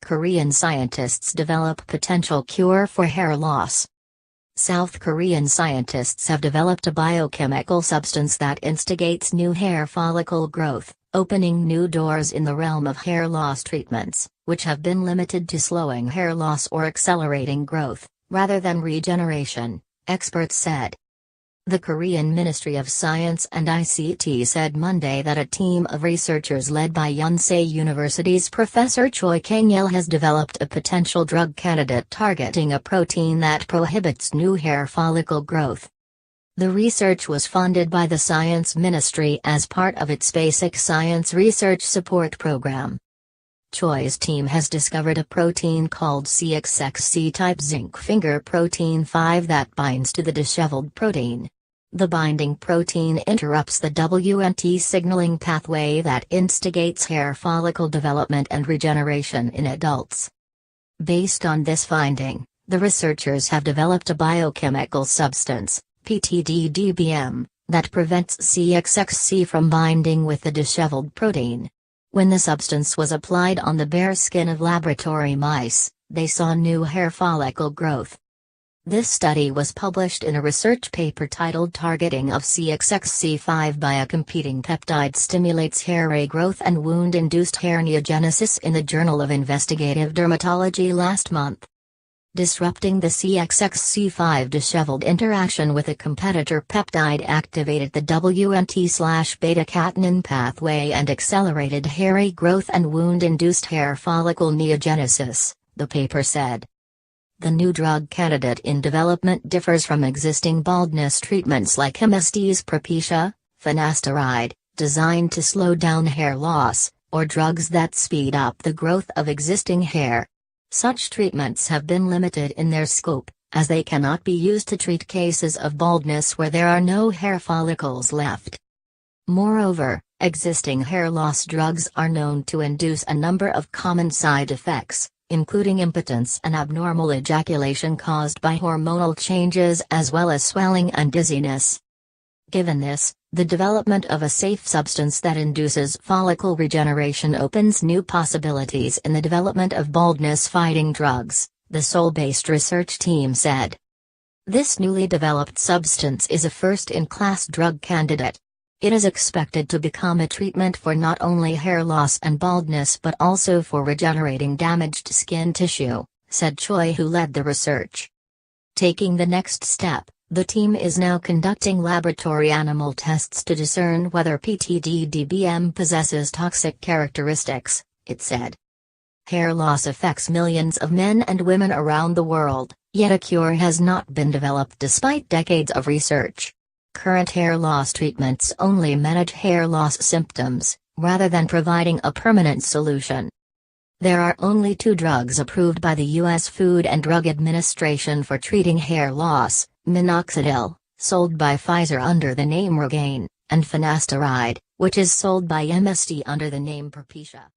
Korean scientists develop potential cure for hair loss. South Korean scientists have developed a biochemical substance that instigates new hair follicle growth, opening new doors in the realm of hair loss treatments, which have been limited to slowing hair loss or accelerating growth, rather than regeneration, experts said. The Korean Ministry of Science and ICT said Monday that a team of researchers led by Yonsei University's Professor Choi Kang-il has developed a potential drug candidate targeting a protein that prohibits new hair follicle growth. The research was funded by the Science Ministry as part of its Basic Science Research Support Program. Choi's team has discovered a protein called CXXC-type zinc finger protein 5 that binds to the disheveled protein. The binding protein interrupts the WNT signaling pathway that instigates hair follicle development and regeneration in adults. Based on this finding, the researchers have developed a biochemical substance, PTDDBM, that prevents CXXC from binding with the disheveled protein. When the substance was applied on the bare skin of laboratory mice, they saw new hair follicle growth. This study was published in a research paper titled Targeting of CXXC5 by a competing peptide stimulates hair regrowth and wound-induced hair neogenesis in the Journal of Investigative Dermatology last month. Disrupting the CXXC5 disheveled interaction with a competitor peptide activated the WNT/beta-catenin pathway and accelerated hair regrowth and wound-induced hair follicle neogenesis, the paper said. The new drug candidate in development differs from existing baldness treatments like MSD's Propecia, finasteride, designed to slow down hair loss, or drugs that speed up the growth of existing hair. Such treatments have been limited in their scope, as they cannot be used to treat cases of baldness where there are no hair follicles left. Moreover, existing hair loss drugs are known to induce a number of common side effects, including impotence and abnormal ejaculation caused by hormonal changes as well as swelling and dizziness. Given this, the development of a safe substance that induces follicle regeneration opens new possibilities in the development of baldness-fighting drugs, the Seoul-based research team said. This newly developed substance is a first-in-class drug candidate. It is expected to become a treatment for not only hair loss and baldness but also for regenerating damaged skin tissue, said Choi, who led the research. Taking the next step, the team is now conducting laboratory animal tests to discern whether PTDDBM possesses toxic characteristics, it said. Hair loss affects millions of men and women around the world, yet a cure has not been developed despite decades of research. Current hair loss treatments only manage hair loss symptoms, rather than providing a permanent solution. There are only 2 drugs approved by the U.S. Food and Drug Administration for treating hair loss, minoxidil, sold by Pfizer under the name Rogaine, and finasteride, which is sold by MSD under the name Propecia.